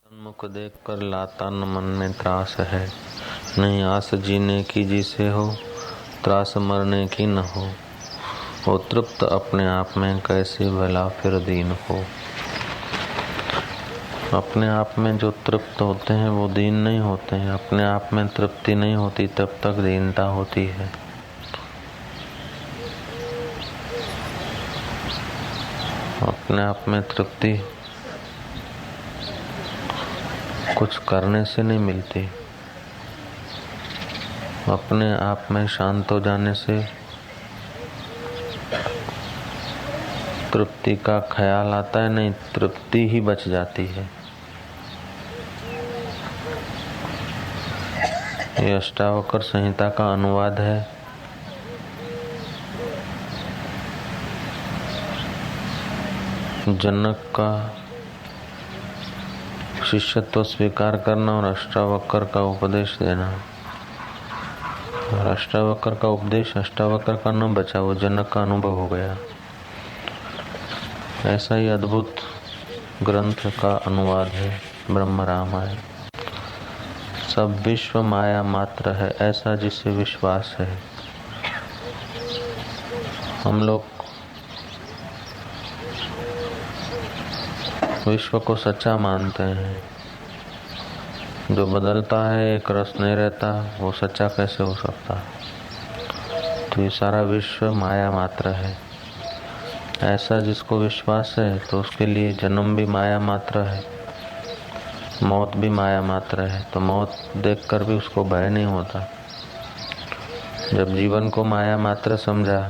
सन्मुख देख कर लाता न मन में त्रास है। नहीं आस जीने की जिसे हो, त्रास मरने की न हो तृप्त अपने आप में कैसे भला फिर दीन हो। अपने आप में जो तृप्त होते हैं वो दीन नहीं होते हैं। अपने आप में तृप्ति नहीं होती तब तक दीनता होती है। अपने आप में तृप्ति कुछ करने से नहीं मिलती। अपने आप में शांत हो जाने से तृप्ति का ख्याल आता है, नहीं तृप्ति ही बच जाती है। ये अष्टावक्र संहिता का अनुवाद है। जनक का शिष्यत्व स्वीकार करना और अष्टावक्र का उपदेश देना। और अष्टावक्र का उपदेश अष्टावक्र का न बचा, वो जनक का अनुभव हो गया। ऐसा ही अद्भुत ग्रंथ का अनुवाद है ब्रह्म रामायण। सब विश्व माया मात्र है, ऐसा जिसे विश्वास है। हम लोग विश्व को सच्चा मानते हैं। जो बदलता है, एक रस नहीं रहता, वो सच्चा कैसे हो सकता। तो ये सारा विश्व माया मात्र है, ऐसा जिसको विश्वास है तो उसके लिए जन्म भी माया मात्र है, मौत भी माया मात्र है। तो मौत देखकर भी उसको भय नहीं होता। जब जीवन को माया मात्र समझा,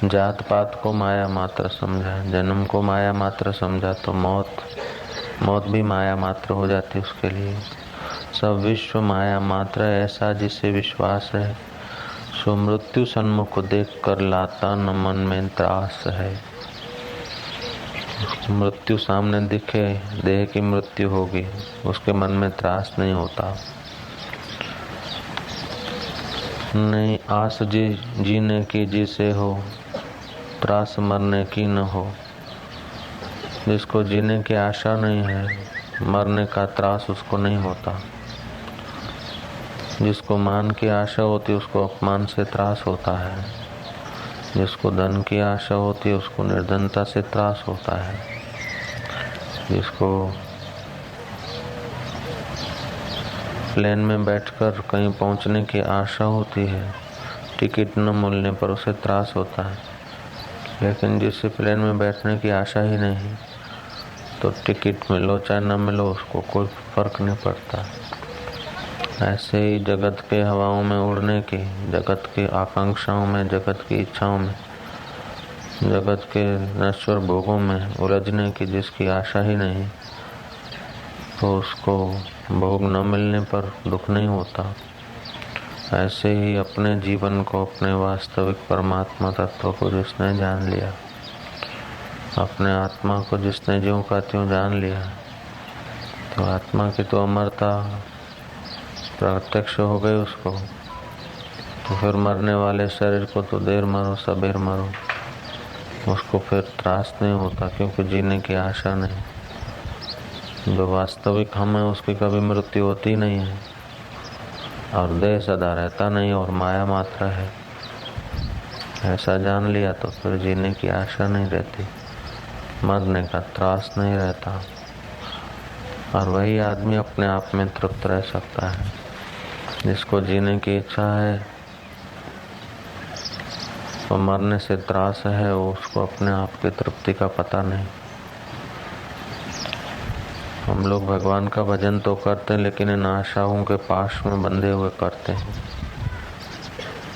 जात पात को माया मात्र समझा, जन्म को माया मात्र समझा, तो मौत भी माया मात्र हो जाती उसके लिए। सब विश्व माया मात्र है, ऐसा जिसे विश्वास है, सो मृत्यु सन्मुख देख कर लाता न मन में त्रास है। मृत्यु सामने दिखे, देह की मृत्यु होगी, उसके मन में त्रास नहीं होता। नहीं आस जीने की जिसे हो, त्रास मरने की न हो। जिसको जीने की आशा नहीं है, मरने का त्रास उसको नहीं होता। जिसको मान की आशा होती है उसको अपमान से त्रास होता है। जिसको धन की आशा होती है उसको निर्धनता से त्रास होता है। जिसको प्लेन में बैठकर कहीं पहुंचने की आशा होती है, टिकट न मिलने पर उसे त्रास होता है। लेकिन जिसे प्लेन में बैठने की आशा ही नहीं, तो टिकट मिलो चाहे न मिलो उसको कोई फर्क नहीं पड़ता। ऐसे ही जगत के हवाओं में उड़ने की, जगत की आकांक्षाओं में, जगत की इच्छाओं में, जगत के नश्वर भोगों में उलझने की जिसकी आशा ही नहीं, तो उसको भोग न मिलने पर दुख नहीं होता। ऐसे ही अपने जीवन को, अपने वास्तविक परमात्मा तत्व को जिसने जान लिया, अपने आत्मा को जिसने ज्यों का त्यों जान लिया, तो आत्मा की तो अमरता प्रत्यक्ष हो गई उसको। तो फिर मरने वाले शरीर को तो देर मरो सबेर मरो, उसको फिर त्रास नहीं होता, क्योंकि जीने की आशा नहीं। जो वास्तविक हम है उसकी कभी मृत्यु होती नहीं है, और देह सदा रहता नहीं और माया मात्र है। ऐसा जान लिया तो फिर जीने की आशा नहीं रहती, मरने का त्रास नहीं रहता, और वही आदमी अपने आप में तृप्त रह सकता है। जिसको जीने की इच्छा है तो मरने से त्रास है, वो उसको अपने आप की तृप्ति का पता नहीं। हम लोग भगवान का भजन तो करते हैं, लेकिन इन आशाओं के पाश में बंधे हुए करते हैं।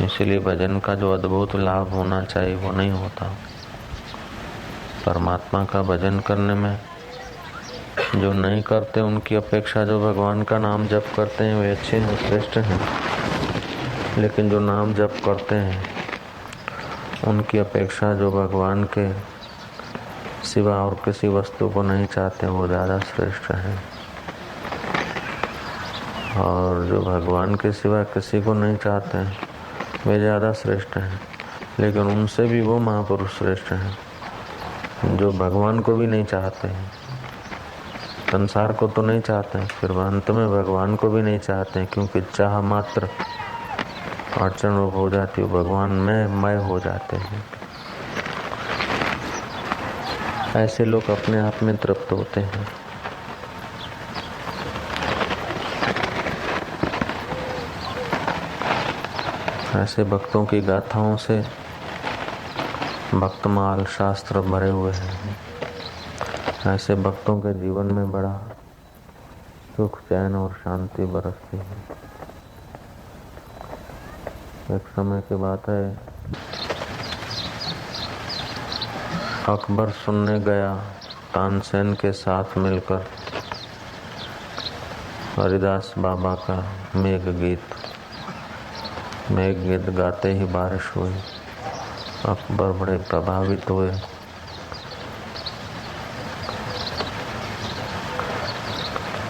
इसीलिए भजन का जो अद्भुत लाभ होना चाहिए वो नहीं होता। परमात्मा का भजन करने में जो नहीं करते उनकी अपेक्षा जो भगवान का नाम जप करते हैं वे अच्छे हैं, श्रेष्ठ हैं। लेकिन जो नाम जप करते हैं उनकी अपेक्षा जो भगवान के सिवा और किसी वस्तु को नहीं चाहते वो ज़्यादा श्रेष्ठ हैं। और जो भगवान के सिवा किसी को नहीं चाहते हैं वे ज़्यादा श्रेष्ठ हैं। लेकिन उनसे भी वो महापुरुष श्रेष्ठ हैं जो भगवान को भी नहीं चाहते हैं। संसार को तो नहीं चाहते हैं, फिर अंत में भगवान को भी नहीं चाहते हैं, क्योंकि चाह मात्र अड़चन रूप हो जाती है, भगवान में मय हो जाते हैं। ऐसे लोग अपने आप में तृप्त होते हैं। ऐसे भक्तों की गाथाओं से भक्तमाल शास्त्र भरे हुए हैं। ऐसे भक्तों के जीवन में बड़ा सुख, चैन और शांति बरसती है। एक समय की बात है, अकबर सुनने गया तानसेन के साथ मिलकर हरिदास बाबा का मेघ गीत गाते ही बारिश हुई। अकबर बड़े प्रभावित हुए।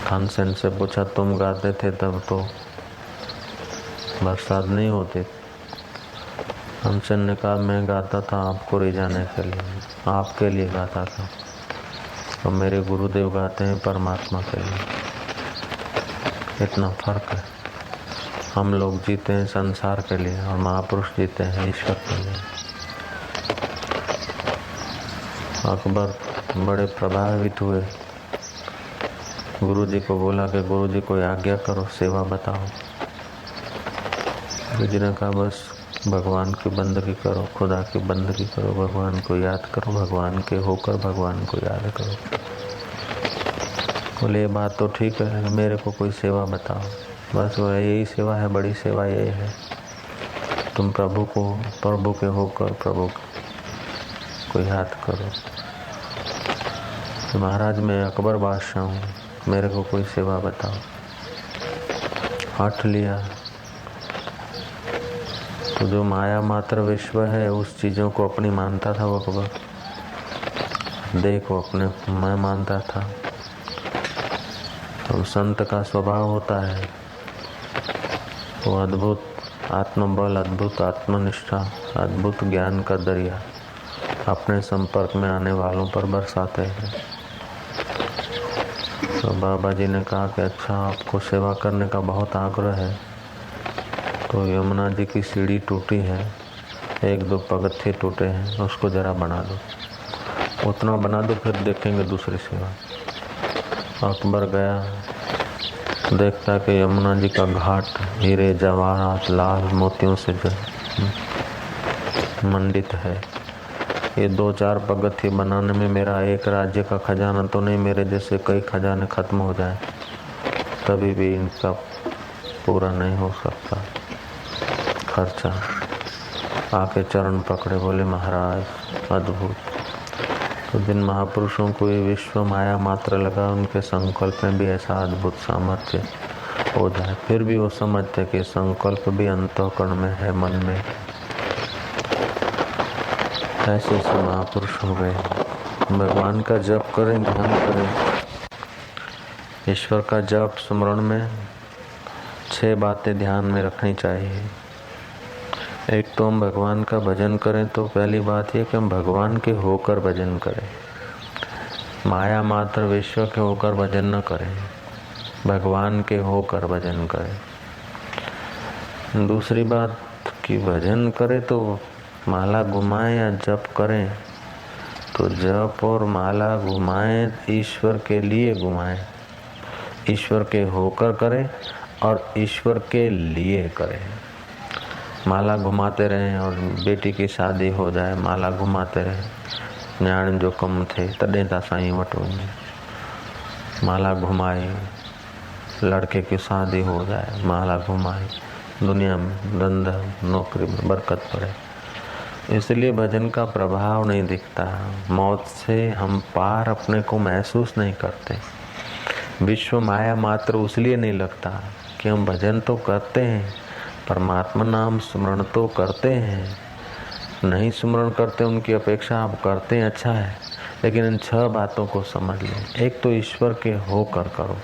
तानसेन से पूछा, तुम गाते थे तब तो बरसात नहीं होती? तानसेन ने कहा, मैं गाता था आपको रिझाने के लिए, आपके लिए गाता था, और मेरे गुरुदेव गाते हैं परमात्मा के लिए। इतना फर्क है। हम लोग जीते हैं संसार के लिए और महापुरुष जीते हैं ईश्वर के लिए। अकबर बड़े प्रभावित हुए। गुरुजी को बोला कि गुरुजी कोई आज्ञा करो, सेवा बताओ। गुरुजी ने कहा, बस भगवान की बंदगी करो, खुदा की बंदगी करो, भगवान को याद करो, भगवान के होकर भगवान को याद करो। बोले, ये बात तो ठीक है, मेरे को कोई सेवा बताओ। बस वो यही सेवा है, बड़ी सेवा यही है, तुम प्रभु के होकर प्रभु को याद करो। तो महाराज, मैं अकबर बादशाह हूँ, मेरे को कोई सेवा बताओ। हट लिया। तो जो माया मात्र विश्व है, उस चीजों को अपनी मानता था वो अकबर, देह को अपने मैं मानता था। तो संत का स्वभाव होता है वो अद्भुत आत्मबल, अद्भुत आत्मनिष्ठा, अद्भुत ज्ञान का दरिया अपने संपर्क में आने वालों पर बरसाते हैं। तो बाबा जी ने कहा कि अच्छा, आपको सेवा करने का बहुत आग्रह है, तो यमुना जी की सीढ़ी टूटी है, 1-2 पगत्थे टूटे हैं, उसको जरा बना दो, उतना बना दो, फिर देखेंगे दूसरी सेवा। अकबर गया, देखता कि यमुना जी का घाट हीरे जवाहरात लाल मोतियों से मंडित है। ये 2-4 पगथी बनाने में मेरा एक राज्य का खजाना तो नहीं, मेरे जैसे कई खजाने खत्म हो जाए तभी भी इनका पूरा नहीं हो सकता खर्चा। आके चरण पकड़े, बोले, महाराज अद्भुत। तो जिन महापुरुषों को ये विश्व माया मात्र लगा, उनके संकल्प में भी ऐसा अद्भुत सामर्थ्य हो जाए, फिर भी वो समझते कि संकल्प भी अंतःकरण में है, मन में। ऐसे से महापुरुष हो गए। भगवान का जप करें, ध्यान करें। ईश्वर का जप स्मरण में 6 बातें ध्यान में रखनी चाहिए। एक तो हम भगवान का भजन करें, तो पहली बात यह कि हम भगवान के होकर भजन करें, माया मात्र विश्व के होकर भजन न करें, भगवान के होकर भजन करें। दूसरी बात कि भजन करें तो माला घुमाएं या जप करें, तो जप और माला घुमाएं ईश्वर के लिए घुमाएं, ईश्वर के होकर करें और ईश्वर के लिए करें। माला घुमाते रहें और बेटी की शादी हो जाए, माला घुमाते रहें, न्याण जो कम थे तॾहिं था साईं वटि वञे। माला घुमाई, लड़के की शादी हो जाए, माला घुमाई, दुनिया में धंधा नौकरी में बरकत पड़े। इसलिए भजन का प्रभाव नहीं दिखता। मौत से हम पार अपने को महसूस नहीं करते। विश्व माया मात्र उसलिए नहीं लगता कि हम भजन तो करते हैं, परमात्मा नाम स्मरण तो करते हैं, नहीं स्मरण करते उनकी अपेक्षा आप करते हैं, अच्छा है, लेकिन इन 6 बातों को समझ लें। एक तो ईश्वर के होकर करो,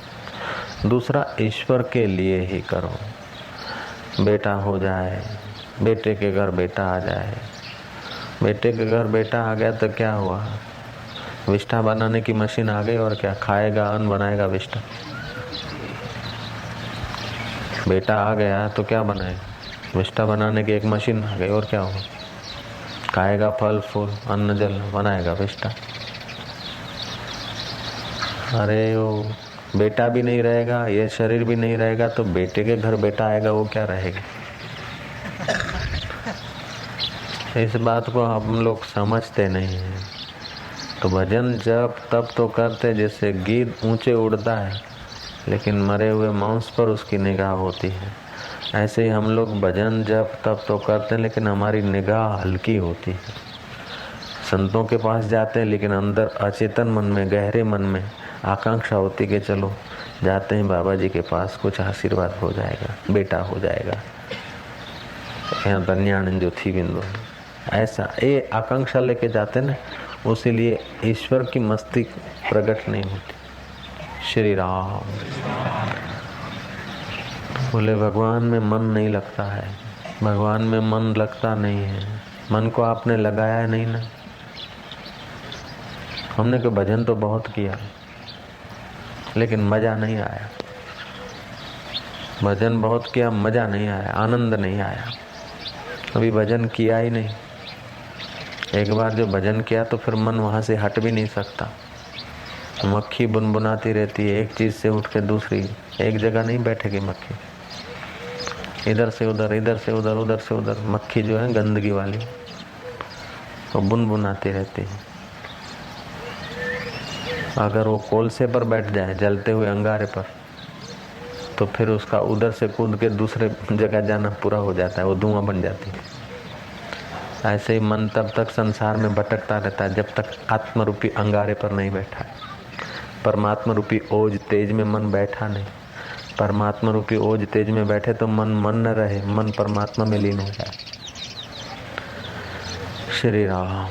दूसरा ईश्वर के लिए ही करो। बेटा हो जाए, बेटे के घर बेटा आ जाए, बेटे के घर बेटा आ गया तो क्या हुआ, विष्ठा बनाने की मशीन आ गई और क्या, खाएगा अन्न बनाएगा विष्ठा। बेटा आ गया तो क्या बनाएगा, विष्ठा बनाने की एक मशीन आ गई और क्या होगा, खाएगा फल फूल अन्न जल बनाएगा विष्ठा। अरे वो बेटा भी नहीं रहेगा, ये शरीर भी नहीं रहेगा, तो बेटे के घर बेटा आएगा वो क्या रहेगा। इस बात को हम लोग समझते नहीं हैं। तो भजन जब तब तो करते जैसे गीत ऊंचे उड़ता है, लेकिन मरे हुए मांस पर उसकी निगाह होती है। ऐसे ही हम लोग भजन जब तब तो करते हैं, लेकिन हमारी निगाह हल्की होती है। संतों के पास जाते हैं, लेकिन अंदर अचेतन मन में, गहरे मन में आकांक्षा होती कि चलो जाते हैं बाबा जी के पास, कुछ आशीर्वाद हो जाएगा, बेटा हो जाएगा, यहाँ कल्याण जो थी बिंदु। ऐसा ये आकांक्षा लेके जाते ना, उसीलिए ईश्वर की मस्ती प्रकट नहीं होती। श्री राम बोले भगवान में मन नहीं लगता है, भगवान में मन लगता नहीं है। मन को आपने लगाया नहीं ना। हमने तो भजन तो बहुत किया, लेकिन मजा नहीं आया। भजन बहुत किया, मजा नहीं आया, आनंद नहीं आया। अभी भजन किया ही नहीं। एक बार जो भजन किया तो फिर मन वहां से हट भी नहीं सकता। मक्खी बुनबुनाती रहती है, एक चीज से उठ के दूसरी, एक जगह नहीं बैठेगी मक्खी। इधर से उधर, इधर से उधर, उधर से उधर मक्खी जो है गंदगी वाली, वो बुनबुनाती रहती है। अगर वो कोलसे पर बैठ जाए, जलते हुए अंगारे पर, तो फिर उसका उधर से कूद के दूसरे जगह जाना पूरा हो जाता है, वो धुआं बन जाती है। ऐसे ही मन तब तक संसार में भटकता रहता है जब तक आत्म रूपी अंगारे पर नहीं बैठा है। परमात्मा रूपी ओज तेज में मन बैठा नहीं। परमात्मा रूपी ओज तेज में बैठे तो मन मन न रहे, मन परमात्मा में लीन हो जाए। श्री राम।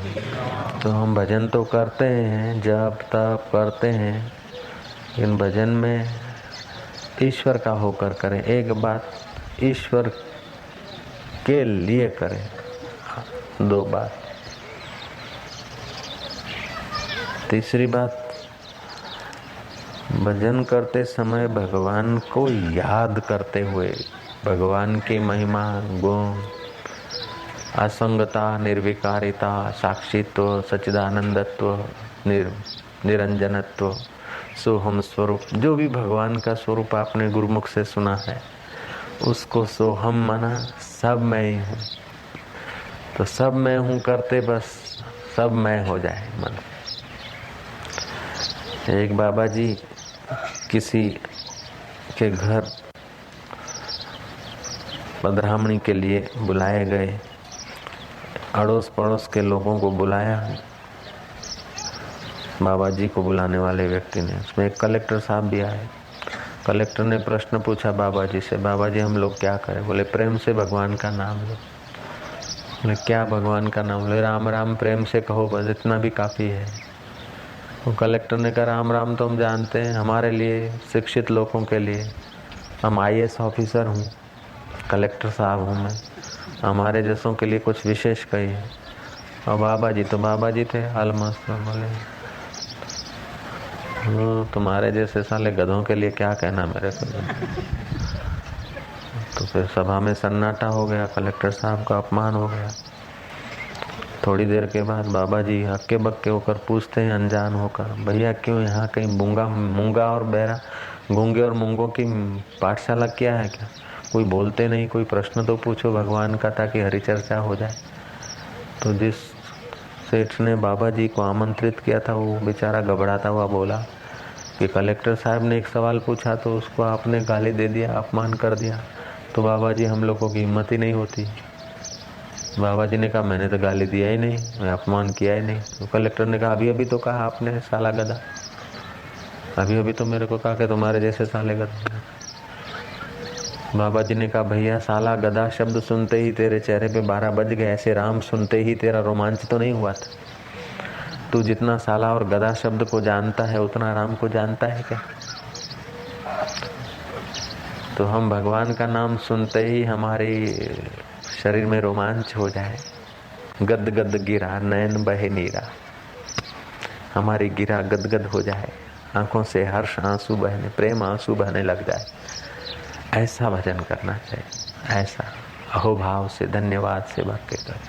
तो हम भजन तो करते हैं, जब तब करते हैं, इन भजन में ईश्वर का होकर करें। एक बात, ईश्वर के लिए करें। दो बात। तीसरी बात, भजन करते समय भगवान को याद करते हुए, भगवान की महिमा, गुण, असंगता, निर्विकारिता, साक्षित्व, सच्चिदानंदत्व, निरंजनत्व, सोहम स्वरूप, जो भी भगवान का स्वरूप आपने गुरुमुख से सुना है, उसको सोहम माना, सब मैं ही हूँ। तो सब मैं हूँ करते बस सब मैं हो जाए मन। एक बाबा जी किसी के घर पधरामणी के लिए बुलाए गए। अड़ोस पड़ोस के लोगों को बुलाया, बाबा जी को बुलाने वाले व्यक्ति ने। उसमें एक कलेक्टर साहब भी आए। कलेक्टर ने प्रश्न पूछा बाबा जी से, बाबा जी हम लोग क्या करें? बोले प्रेम से भगवान का नाम लो। बोले क्या भगवान का नाम? बोले राम राम प्रेम से कहो, बस इतना भी काफ़ी है। तो कलेक्टर ने कहा राम राम तो हम जानते हैं, हमारे लिए शिक्षित लोगों के लिए, हम आईएएस ऑफिसर हूँ, कलेक्टर साहब हूँ मैं, हमारे जैसों के लिए कुछ विशेष कहिए। और बाबा जी तो बाबा जी थे, अलमस्त। बोले तुम्हारे जैसे साले गधों के लिए क्या कहना मेरे को। तो फिर सभा में सन्नाटा हो गया, कलेक्टर साहब का अपमान हो गया। थोड़ी देर के बाद बाबा जी हक्के बक्के होकर पूछते हैं अनजान होकर, भैया क्यों यहाँ कहीं मूंगा और बहरा, गूंगे और मूंगों की पाठशाला क्या है क्या? कोई बोलते नहीं, कोई प्रश्न तो पूछो भगवान का, ताकि हरि चर्चा हो जाए। तो जिस सेठ ने बाबा जी को आमंत्रित किया था, वो बेचारा घबराता हुआ बोला कि कलेक्टर साहब ने एक सवाल पूछा तो उसको आपने गाली दे दिया, अपमान कर दिया। तो बाबा जी हम लोगों की हिम्मत ही नहीं होती। बाबा जी ने कहा मैंने तो गाली दिया ही नहीं, मैं अपमान किया ही नहीं। तो कलेक्टर ने कहा अभी अभी तो कहा आपने साला गधा, अभी अभी तो मेरे को कहा कि तुम्हारे जैसे साले गधा। बाबा जी ने कहा भैया साला गधा शब्द सुनते ही तेरे चेहरे पे 12 बज गए, ऐसे राम सुनते ही तेरा रोमांच तो नहीं हुआ था? तू जितना साला और गधा शब्द को जानता है उतना राम को जानता है क्या? तो हम भगवान का नाम सुनते ही हमारे शरीर में रोमांच हो जाए, गद गद गिरा नयन बहे नीरा। हमारी गिरा गदगद हो जाए, आंखों से हर्ष आंसू बहने, प्रेम आंसू बहने लग जाए, ऐसा भजन करना चाहिए। ऐसा अहोभाव से, धन्यवाद से भर के करें।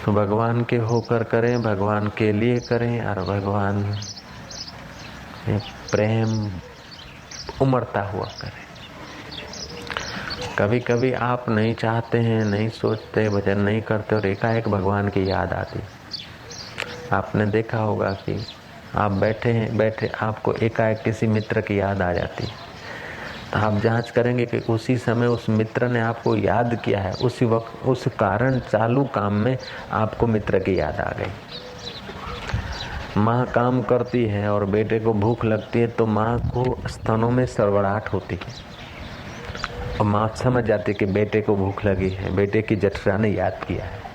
तो भगवान के होकर करें, भगवान के लिए करें, और भगवान प्रेम उमड़ता हुआ करें। कभी कभी आप नहीं चाहते हैं, नहीं सोचते, भजन नहीं करते और एकाएक भगवान की याद आती। आपने देखा होगा कि आप बैठे आपको एकाएक किसी मित्र की याद आ जाती, तो आप जांच करेंगे कि उसी समय उस मित्र ने आपको याद किया है, उसी वक्त उस कारण चालू काम में आपको मित्र की याद आ गई। माँ काम करती है और बेटे को भूख लगती है तो माँ को स्तनों में सरवड़ाहट होती है और माँ समझ जाती है कि बेटे को भूख लगी है, बेटे की जठरा ने याद किया है।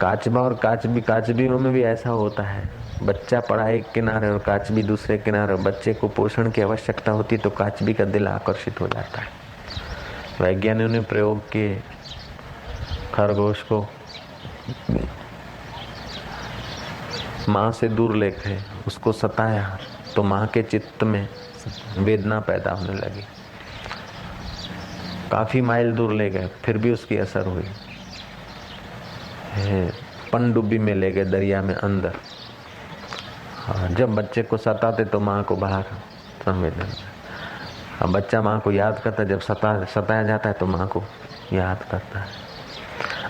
काचबा और काचबीओं में भी ऐसा होता है। बच्चा पड़ा एक किनारे और काचबी दूसरे किनारे, बच्चे को पोषण की आवश्यकता होती तो काचबी का दिल आकर्षित हो जाता है। वैज्ञानिकों ने प्रयोग किए, खरगोश को माँ से दूर लेकर उसको सताया तो माँ के चित्त में वेदना पैदा होने लगी। काफी माइल दूर ले गए फिर भी उसकी असर हुई। पनडुब्बी में ले गए, दरिया में अंदर। जब बच्चे को सताते तो माँ को बाहर संवेदन। अब बच्चा माँ को याद करता है, जब सताया जाता है तो माँ को याद करता है।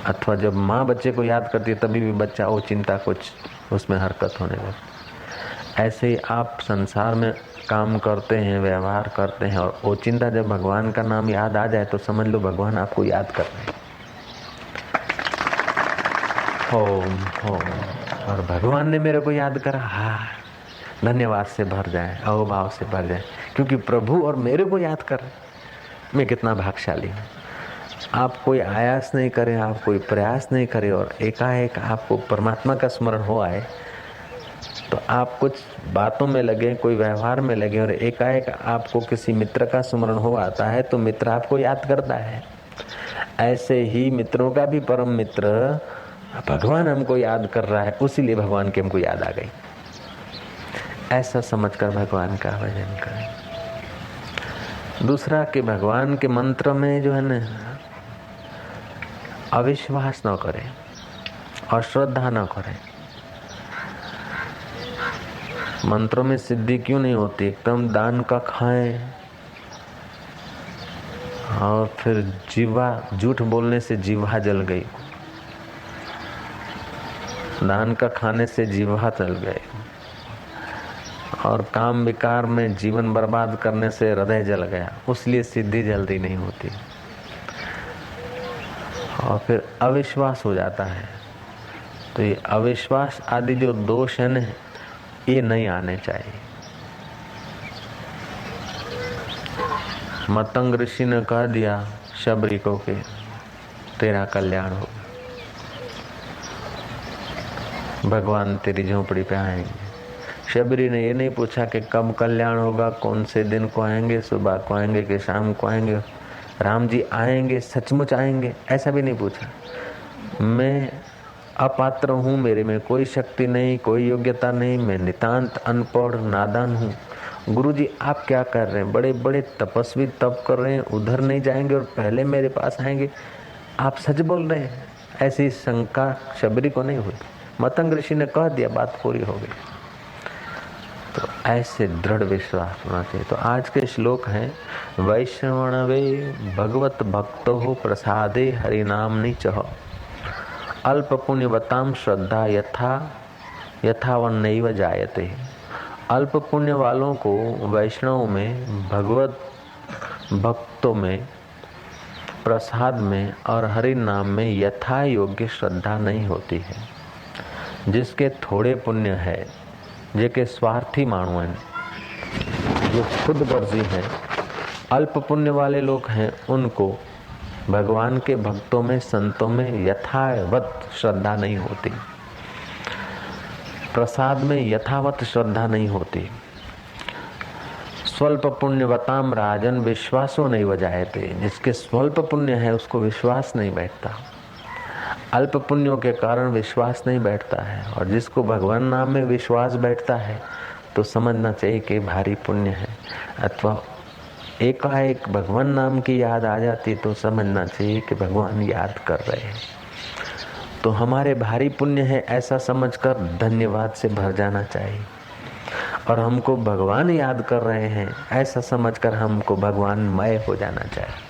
अथवा जब माँ बच्चे को याद करती है तभी भी बच्चा वो चिंता कुछ उसमें हरकत होने लगती। ऐसे ही आप संसार में काम करते हैं, व्यवहार करते हैं और ओचिंता जब भगवान का नाम याद आ जाए तो समझ लो भगवान आपको याद कर रहे हैं। ओम ओम, और भगवान ने मेरे को याद करा, हाँ, धन्यवाद से भर जाए, अहोभाव से भर जाए, क्योंकि प्रभु और मेरे को याद कर रहे। मैं कितना भाग्यशाली हूँ। आप कोई आयास नहीं करें, आप कोई प्रयास नहीं करें और एकाएक आपको परमात्मा का स्मरण हो आए, तो आप कुछ बातों में लगे, कोई व्यवहार में लगे और एकाएक आपको किसी मित्र का स्मरण हो आता है तो मित्र आपको याद करता है। ऐसे ही मित्रों का भी परम मित्र भगवान हमको याद कर रहा है, उसीलिए भगवान की हमको याद आ गई। ऐसा समझकर भगवान का भजन करें। दूसरा कि भगवान के मंत्र में जो है ना, अविश्वास न करें और श्रद्धा न करें। मंत्रों में सिद्धि क्यों नहीं होती? एकदम दान का खाएं और फिर जीवा, झूठ बोलने से जीवा जल गई, दान का खाने से जीवा जल गए और काम विकार में जीवन बर्बाद करने से हृदय जल गया, उसलिए सिद्धि जल्दी नहीं होती और फिर अविश्वास हो जाता है। तो ये अविश्वास आदि जो दोष है ना, ये नहीं आने चाहिए। मतंग ऋषि ने कह दिया शबरी को कि तेरा कल्याण होगा, भगवान तेरी झोपड़ी पे आएंगे। शबरी ने ये नहीं पूछा कि कब कल्याण होगा, कौन से दिन को आएंगे, सुबह को आएंगे कि शाम को आएंगे, राम जी आएंगे, सचमुच आएंगे, ऐसा भी नहीं पूछा। मैं अपात्र हूँ, मेरे में कोई शक्ति नहीं, कोई योग्यता नहीं, मैं नितांत अनपढ़ नादान हूँ। गुरुजी आप क्या कर रहे हैं? बड़े बड़े तपस्वी तप कर रहे हैं, उधर नहीं जाएंगे और पहले मेरे पास आएंगे, आप सच बोल रहे हैं? ऐसी शंका शबरी को नहीं हुई। मतंग ऋषि ने कह दिया, बात पूरी हो गई। तो ऐसे दृढ़ विश्वास होना चाहिए। तो आज के श्लोक हैं, वैष्णवणवे भगवत भक्तो हो प्रसादे हरिनाम निचह अल्प पुण्यवताम श्रद्धा यथावन्नैव जायते। अल्प पुण्य वालों को वैष्णव में, भगवत भक्तों में, प्रसाद में और हरि नाम में यथा योग्य श्रद्धा नहीं होती है। जिसके थोड़े पुण्य है, जेके स्वार्थी मानव हैं, जो खुद गर्जी हैं, अल्प पुण्य वाले लोग हैं, उनको भगवान के भक्तों में, संतों में यथावत श्रद्धा नहीं होती, प्रसाद में यथावत श्रद्धा नहीं होती। स्वल्प पुण्यवताम राजन विश्वासो नहीं वजायते। जिसके स्वल्प पुण्य है उसको विश्वास नहीं बैठता। अल्प पुण्यों के कारण विश्वास नहीं बैठता है, और जिसको भगवान नाम में विश्वास बैठता है तो समझना चाहिए कि भारी पुण्य है। अथवा एकाएक भगवान नाम की याद आ जाती तो समझना चाहिए कि भगवान याद कर रहे हैं। तो हमारे भारी पुण्य है ऐसा समझकर धन्यवाद से भर जाना चाहिए, और हमको भगवान याद कर रहे हैं ऐसा समझकर हमको भगवानमय हो जाना चाहिए।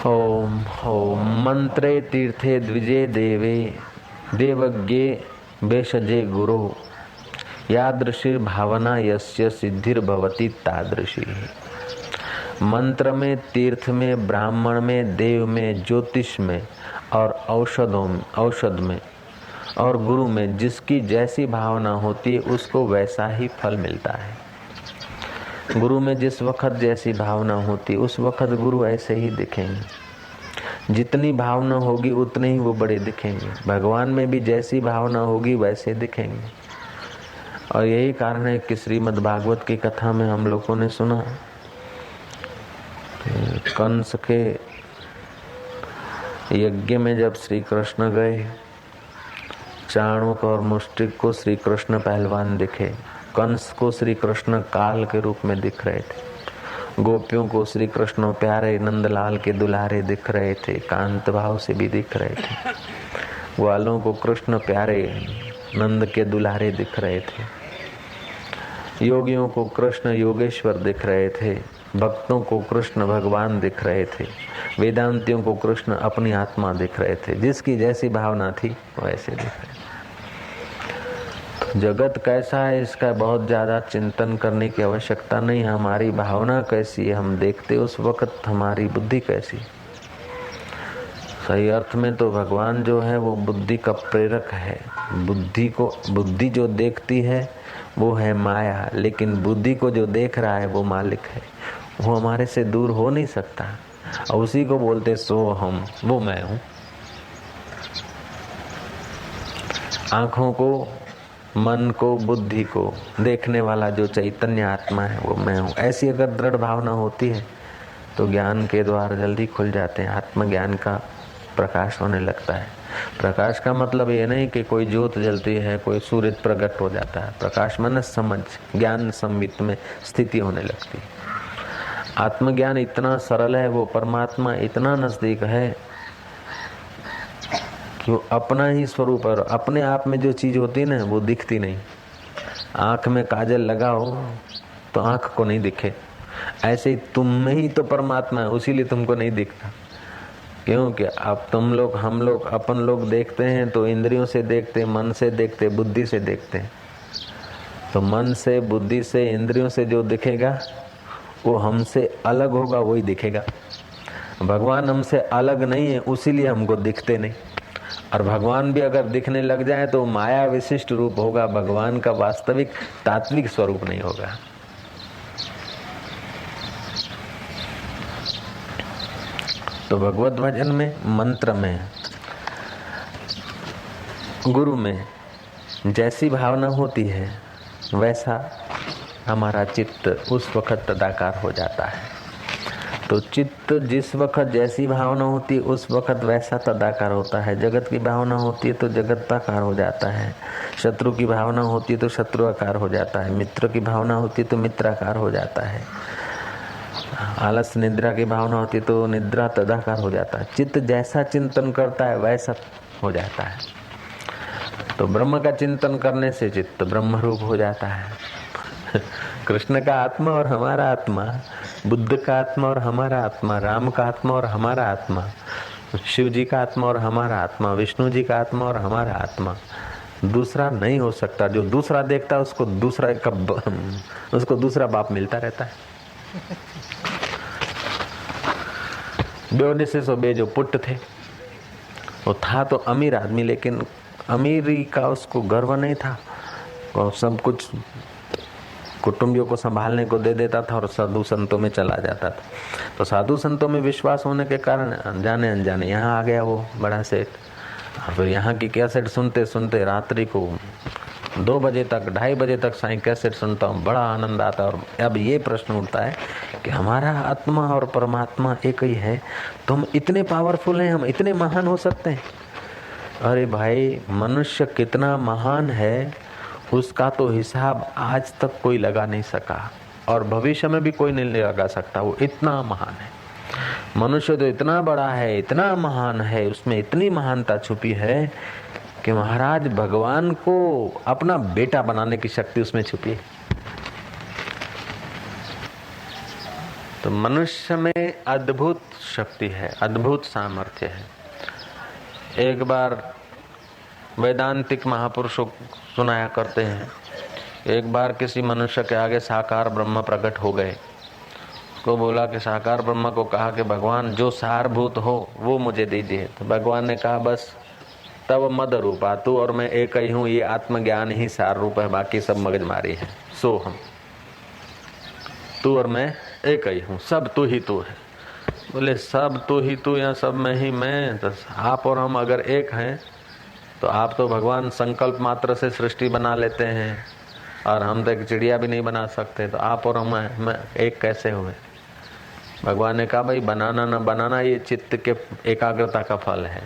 ओम ओम मंत्रे तीर्थे द्विजे देवे देवज्ञे भेषजे गुरु यादृशी भावना यस्य सिद्धिर्भवति तादृशी। मंत्र में, तीर्थ में, ब्राह्मण में, देव में, ज्योतिष में और औषध में और गुरु में जिसकी जैसी भावना होती है उसको वैसा ही फल मिलता है। गुरु में जिस वक्त जैसी भावना होती उस वक्त गुरु ऐसे ही दिखेंगे। जितनी भावना होगी उतने ही वो बड़े दिखेंगे। भगवान में भी जैसी भावना होगी वैसे दिखेंगे। और यही कारण है कि श्रीमद् भागवत की कथा में हम लोगों ने सुना कंस के यज्ञ में जब श्री कृष्ण गए, चाणूक और मुष्टिक को श्री कृष्ण पहलवान दिखे, कंस को श्री कृष्ण काल के रूप में दिख रहे थे, गोपियों को श्री कृष्ण प्यारे नंदलाल के दुलारे दिख रहे थे, कांत भाव से भी दिख रहे थे, ग्वालों को कृष्ण प्यारे नंद के दुलारे दिख रहे थे, योगियों को कृष्ण योगेश्वर दिख रहे थे, भक्तों को कृष्ण भगवान दिख रहे थे, वेदांतियों को कृष्ण अपनी आत्मा दिख रहे थे। जिसकी जैसी भावना थी वैसे दिख रहे थे। जगत कैसा है इसका बहुत ज्यादा चिंतन करने की आवश्यकता नहीं। हमारी भावना कैसी है, हम देखते उस वक्त हमारी बुद्धि कैसी। सही अर्थ में तो भगवान जो है वो बुद्धि का प्रेरक है। बुद्धि जो देखती है वो है माया, लेकिन बुद्धि को जो देख रहा है वो मालिक है। वो हमारे से दूर हो नहीं सकता, और उसी को बोलते सो हम, वो मैं हूँ। आँखों को, मन को, बुद्धि को देखने वाला जो चैतन्य आत्मा है वो मैं हूँ। ऐसी अगर दृढ़ भावना होती है तो ज्ञान के द्वार जल्दी खुल जाते हैं, आत्मज्ञान का प्रकाश होने लगता है। प्रकाश का मतलब ये नहीं कि कोई ज्योत जलती है, कोई सूर्य प्रकट हो जाता है। प्रकाश मन समझ, ज्ञान संवित में स्थिति होने लगती है। आत्मज्ञान इतना सरल है, वो परमात्मा इतना नजदीक है कि वो अपना ही स्वरूप है। अपने आप में जो चीज होती है ना वो दिखती नहीं। आंख में काजल लगाओ तो आंख को नहीं दिखे, ऐसे ही तुम में ही तो परमात्मा है, उसीलिए तुमको नहीं दिखता। क्योंकि अब तुम लोग, हम लोग, अपन लोग देखते हैं तो इंद्रियों से देखते, मन से देखते, बुद्धि से देखते हैं। तो मन से, बुद्धि से, इंद्रियों से जो दिखेगा वो हमसे अलग होगा, वही दिखेगा। भगवान हमसे अलग नहीं है, उसीलिए हमको दिखते नहीं। और भगवान भी अगर दिखने लग जाए तो माया विशिष्ट रूप होगा, भगवान का वास्तविक तात्विक स्वरूप नहीं होगा। तो भगवत भजन में, मंत्र में, गुरु में जैसी भावना होती है वैसा हमारा चित्त उस वक्त तदाकार हो जाता है। तो चित्त जिस वक्त जैसी भावना होती है उस वक्त वैसा तदाकार होता है। जगत की भावना होती है तो जगताकार हो जाता है, शत्रु की भावना होती है तो शत्रुआकार हो जाता है, मित्र की भावना होती है तो मित्राकार हो जाता है, आलस निद्रा की भावना होती है तो निद्रा तदाकार हो जाता है। चित्त जैसा चिंतन करता है वैसा हो जाता है। तो ब्रह्म का चिंतन करने से चित्त ब्रह्म रूप हो जाता है। कृष्ण का आत्मा और हमारा आत्मा, बुद्ध का आत्मा और हमारा आत्मा, राम का आत्मा और हमारा आत्मा, शिव जी का आत्मा और हमारा आत्मा, विष्णु जी का आत्मा और हमारा आत्मा दूसरा नहीं हो सकता। जो दूसरा देखता है उसको दूसरा बाप मिलता रहता है। बे जो पुट थे, वो था तो अमीर आदमी, लेकिन अमीरी का उसको गर्व नहीं था और सब कुछ कुटुंबियों को संभालने को दे देता था और साधु संतों में चला जाता था। तो साधु संतों में विश्वास होने के कारण जाने अनजाने यहाँ आ गया वो बड़ा सेठ। और फिर यहाँ की कैसेट सुनते सुनते रात्रि को 2 बजे तक 2:30 बजे तक साईं कैसेट सुनता हूँ, बड़ा आनंद आता है। और अब ये प्रश्न उठता है कि हमारा आत्मा और परमात्मा एक ही है, तो हम इतने पावरफुल हैं, हम इतने महान हो सकते हैं? अरे भाई, मनुष्य कितना महान है उसका तो हिसाब आज तक कोई लगा नहीं सका, और भविष्य में भी कोई नहीं लगा सकता। वो इतना महान है। मनुष्य तो इतना बड़ा है, इतना महान है, उसमें इतनी महानता छुपी है कि महाराज भगवान को अपना बेटा बनाने की शक्ति उसमें छुपी है। तो मनुष्य में अद्भुत शक्ति है, अद्भुत सामर्थ्य है। एक बार वेदांतिक महापुरुषों सुनाया करते हैं, एक बार किसी मनुष्य के आगे साकार ब्रह्म प्रकट हो गए। उसको बोला कि साकार ब्रह्म को कहा कि भगवान जो सारभूत हो वो मुझे दीजिए। तो भगवान ने कहा बस तब मद रूपा, तू और मैं एक ही हूँ, ये आत्मज्ञान ही सार रूप है, बाकी सब मगजमारी है। सो हम, तू और मैं एक ही हूँ, सब तू ही तू है। बोले सब तू ही तू या सब में ही मैं? तो आप और हम अगर एक हैं तो आप तो भगवान संकल्प मात्र से सृष्टि बना लेते हैं, और हम तो एक चिड़िया भी नहीं बना सकते, तो आप और हम एक कैसे हुए? भगवान ने कहा भाई बनाना न बनाना ये चित्त के एकाग्रता का फल है।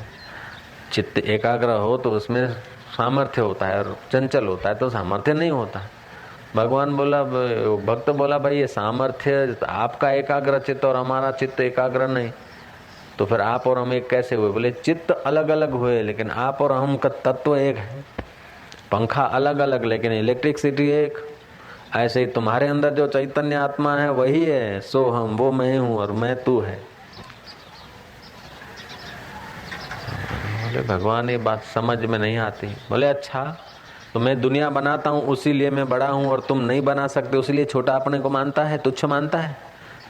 चित्त एकाग्र हो तो उसमें सामर्थ्य होता है, और चंचल होता है तो सामर्थ्य नहीं होता। भगवान बोला, भक्त बोला भाई ये सामर्थ्य आपका एकाग्र चित्त और हमारा चित्त एकाग्र नहीं, तो फिर आप और हम एक कैसे हुए? बोले चित्त अलग अलग हुए लेकिन आप और हम का तत्व एक है। पंखा अलग अलग लेकिन इलेक्ट्रिसिटी एक। ऐसे ही तुम्हारे अंदर जो चैतन्य आत्मा है वही है, सो हम, वो मैं हूँ और मैं तू है। बोले भगवान ये बात समझ में नहीं आती। बोले अच्छा, तो मैं दुनिया बनाता हूँ उसीलिए मैं बड़ा हूँ, और तुम नहीं बना सकते उसलिए छोटा अपने को मानता है, तुच्छ मानता है।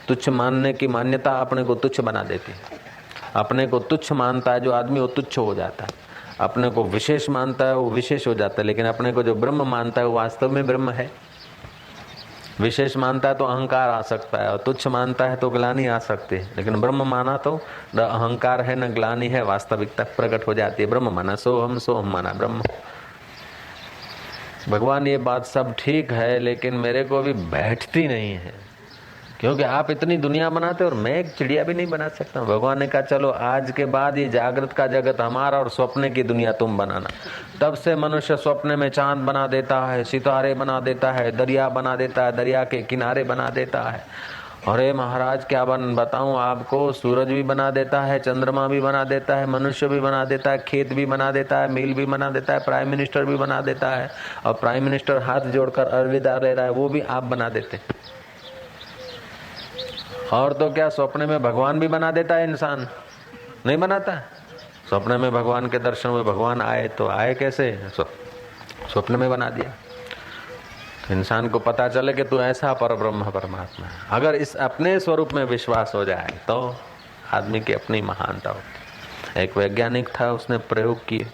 तुच्छ मानने की मान्यता अपने को तुच्छ बना देती है। अपने को तुच्छ मानता है जो आदमी वो तुच्छ हो जाता है, अपने को विशेष मानता है वो विशेष हो जाता है। लेकिन अपने को जो ब्रह्म मानता है वो वास्तव में ब्रह्म है। विशेष मानता है तो अहंकार आ सकता है, और तुच्छ मानता है तो ग्लानि आ सकती है। लेकिन ब्रह्म माना तो न अहंकार है न ग्लानि है, वास्तविकता प्रकट हो जाती है। ब्रह्म माना सो हम माना ब्रह्म। भगवान ये बात सब ठीक है, लेकिन मेरे को अभी बैठती नहीं है, क्योंकि आप इतनी दुनिया बनाते और मैं एक चिड़िया भी नहीं बना सकता। भगवान ने कहा चलो आज के बाद ये जागृत का जगत हमारा और स्वप्न की दुनिया तुम बनाना। तब से मनुष्य स्वप्न में चांद बना देता है, सितारे बना देता है, दरिया बना देता है, दरिया के किनारे बना देता है। अरे महाराज क्या बताऊं आपको, सूरज भी बना देता है, चंद्रमा भी बना देता है, मनुष्य भी बना देता है, खेत भी बना देता है, मिल भी बना देता है, प्राइम मिनिस्टर भी बना देता है। और प्राइम मिनिस्टर हाथ जोड़कर अलविदा ले रहा है, वो भी आप बना देते। और तो क्या, स्वप्न में भगवान भी बना देता है, इंसान नहीं बनाता है। स्वप्न में भगवान के दर्शन हुए, भगवान आए तो आए कैसे? स्वप्न में बना दिया। इंसान को पता चले कि तू ऐसा परब्रह्म परमात्मा है। अगर इस अपने स्वरूप में विश्वास हो जाए तो आदमी की अपनी महानता होती। एक वैज्ञानिक था, उसने प्रयोग किए,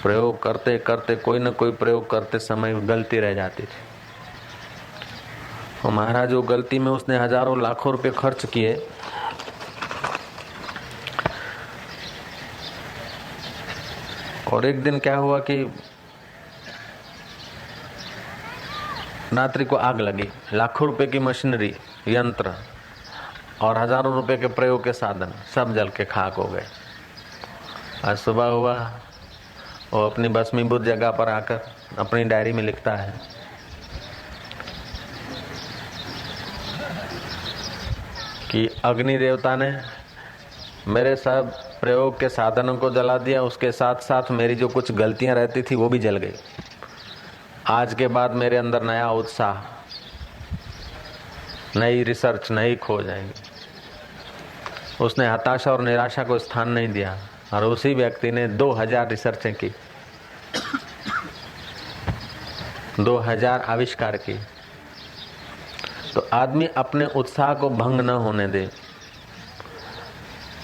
प्रयोग करते करते कोई न कोई प्रयोग करते समय गलती रह जाती थी। और महाराज वो गलती में उसने हजारों लाखों रुपए खर्च किए, और एक दिन क्या हुआ कि रात्रि को आग लगी। लाखों रुपए की मशीनरी, यंत्र और हजारों रुपए के प्रयोग के साधन सब जल के खाक हो गए। आज सुबह हुआ, वो अपनी भस्मीभूत जगह पर आकर अपनी डायरी में लिखता है कि अग्नि देवता ने मेरे सब प्रयोग के साधनों को जला दिया, उसके साथ साथ मेरी जो कुछ गलतियां रहती थी वो भी जल गई। आज के बाद मेरे अंदर नया उत्साह, नई रिसर्च, नई खोज आएगी। उसने हताशा और निराशा को स्थान नहीं दिया, और उसी व्यक्ति ने 2000 रिसर्चें की, 2000 आविष्कार की। तो आदमी अपने उत्साह को भंग न होने दे।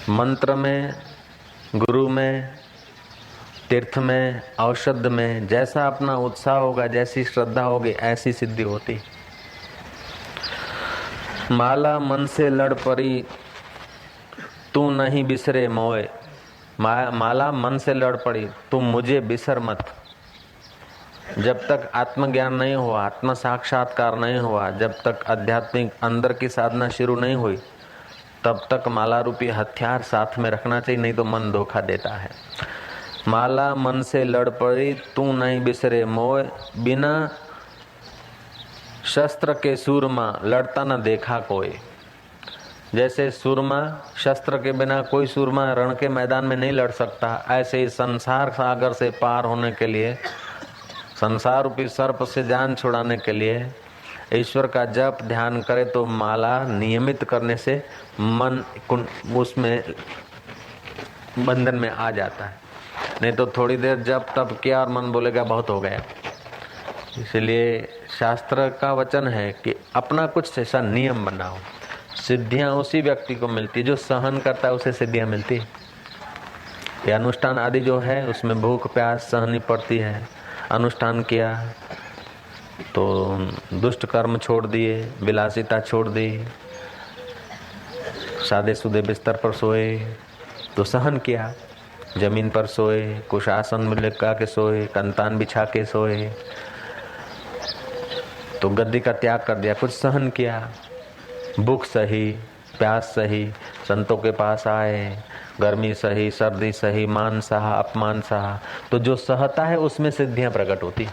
मंत्र में, गुरु में, तीर्थ में, औषध में जैसा अपना उत्साह होगा, जैसी श्रद्धा होगी, ऐसी सिद्धि होती। माला मन से लड़ पड़ी तू नहीं बिसरे मोए। माला मन से लड़ पड़ी, तुम मुझे बिसर मत। जब तक आत्मज्ञान नहीं हुआ, आत्म साक्षात्कार नहीं हुआ, जब तक आध्यात्मिक अंदर की साधना शुरू नहीं हुई, तब तक माला रूपी हथियार साथ में रखना चाहिए, नहीं तो मन धोखा देता है। माला मन से लड़ पड़ी, तू नहीं बिसरे मोय, बिना शस्त्र के सूरमा लड़ता न देखा कोई। जैसे सूरमा, शस्त्र के बिना कोई सूरमा रण के मैदान में नहीं लड़ सकता, ऐसे ही संसार सागर से पार होने के लिए, संसार रूपी सर्प से जान छुड़ाने के लिए ईश्वर का जप ध्यान करे तो माला नियमित करने से मन उसमें बंधन में आ जाता है। नहीं तो थोड़ी देर जप तप किया और मन बोलेगा बहुत हो गया। इसलिए शास्त्र का वचन है कि अपना कुछ ऐसा नियम बनाओ। सिद्धियां उसी व्यक्ति को मिलती जो सहन करता है, उसे सिद्धियां मिलती। ये अनुष्ठान आदि जो है उसमें भूख प्यास सहनी पड़ती है। अनुष्ठान किया तो दुष्ट कर्म छोड़ दिए, विलासिता छोड़ दी, सादे सुदे बिस्तर पर सोए तो सहन किया, जमीन पर सोए, कुछ आसन में लगा के सोए, कंतान बिछा के सोए तो गद्दी का त्याग कर दिया, कुछ सहन किया, भूख सही, प्यास सही, संतों के पास आए, गर्मी सही, सर्दी सही, मान सहा, अपमान सहा, तो जो सहता है उसमें सिद्धियां प्रकट होती।